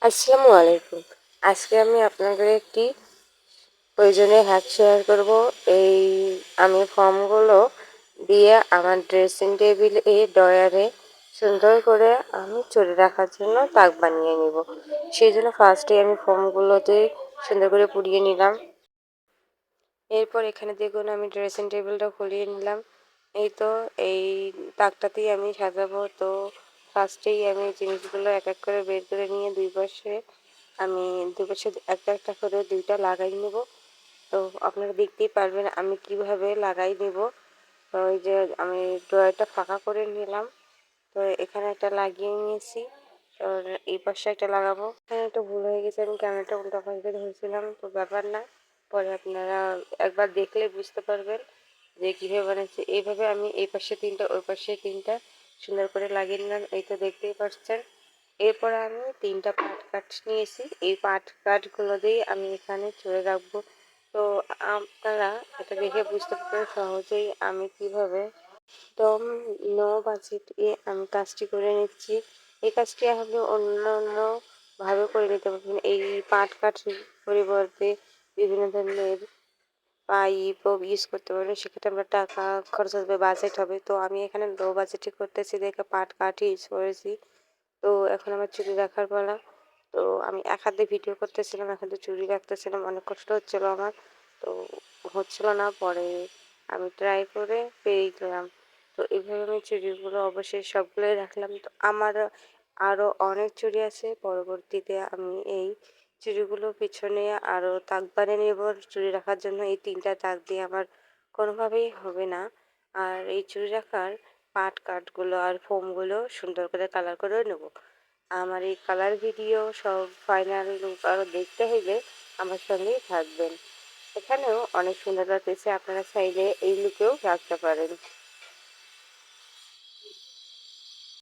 আসসালামু আলাইকুম। আজকে আমি আপনাদের একটি প্রয়োজনীয় হ্যাক শেয়ার করব। এই আমি ফর্মগুলো দিয়ে আমার ড্রেসিং টেবিলে ড্রয়ারে সুন্দর করে আমি চুরি রাখার জন্য তাক বানিয়ে নিব। সেই জন্য ফার্স্টে আমি ফর্মগুলোতে সুন্দর করে পুড়িয়ে নিলাম। এরপর এখানে দেখুন আমি ড্রেসিং টেবিলটা খুলিয়ে নিলাম। এই তো এই তাকটাতেই আমি সাজাবো। তো ফার্স্টেই আমি জিনিসগুলো এক এক করে বের করে নিয়ে আমি দুই পাশে একটা একটা করে দুইটা লাগাই নেব। তো আপনারা দেখতেই পারবেন আমি কিভাবে লাগাই নেব। তো ওই যে আমি ড্রয়ারটা ফাঁকা করে নিলাম। তো এখানে একটা লাগিয়ে নিয়েছি। তো এই পাশে একটা লাগাবো। এখানে একটা ভুল হয়ে গেছে, আমি ক্যামেরাটা উল্টা পাশ দিয়ে ধরেছিলাম, তো ব্যাপার না। পরে আপনারা একবার দেখলে বুঝতে পারবেন যে কীভাবে বানাচ্ছি। এইভাবে আমি এই পাশে তিনটা ওই পাশে তিনটা সুন্দর করে লাগিয়ে নিলাম। এই তো দেখতেই পাচ্ছেন। এরপর আমি তিনটা পাট কাঠ নিয়েছি। এই পাট কাঠগুলো দিয়ে আমি এখানে ছুঁড়ে রাখবো। তো আপনারা এটা দেখে বুঝতে পারবেন সহজেই আমি কিভাবে একদম নো বাজেটে আমি কাজটি করে নিচ্ছি। এই কাজটি আপনি অন্য ভাবে করে নিতে পারবেন। এই পাট কাঠির পরিবর্তে বিভিন্ন ধরনের পাইপও ইউজ করতে পারবেন। সেক্ষেত্রে আমরা টাকা খরচ হবে, বাজেট হবে। তো আমি এখানে লো বাজেটে করতেছি দেখে পাট কাঠই ইউজ করেছি। তো এখন আমার চুড়ি রাখার পালা। তো আমি এক হাতে ভিডিও করতেছিলাম, এক হাতে চুড়ি রাখতেছিলাম, অনেক কষ্ট হচ্ছিলো আমার। তো হচ্ছিল না, পরে আমি ট্রাই করে পেয়ে গেলাম। তো এইভাবে আমি চুড়িগুলো অবশ্যই সবগুলোই রাখলাম। তো আমার আরও অনেক চুড়ি আছে। পরবর্তীতে আমি এই চুড়িগুলো পিছনে আরও তাক বানিয়ে নেব চুড়ি রাখার জন্য। এই তিনটা তাক দিয়ে আমার কোনোভাবেই হবে না। আর এই চুড়ি রাখার পাট কাঠগুলো আর ফোমগুলো সুন্দর করে কালার করেও নেব। আমার এই কালার ভিডিও সব ফাইনাল লুক আরও দেখতে হইলে আমার সঙ্গেই থাকবেন। এখানেও অনেক সুন্দর লাগতেছে, আপনারা চাইলে এই লুকেও রাখতে পারেন।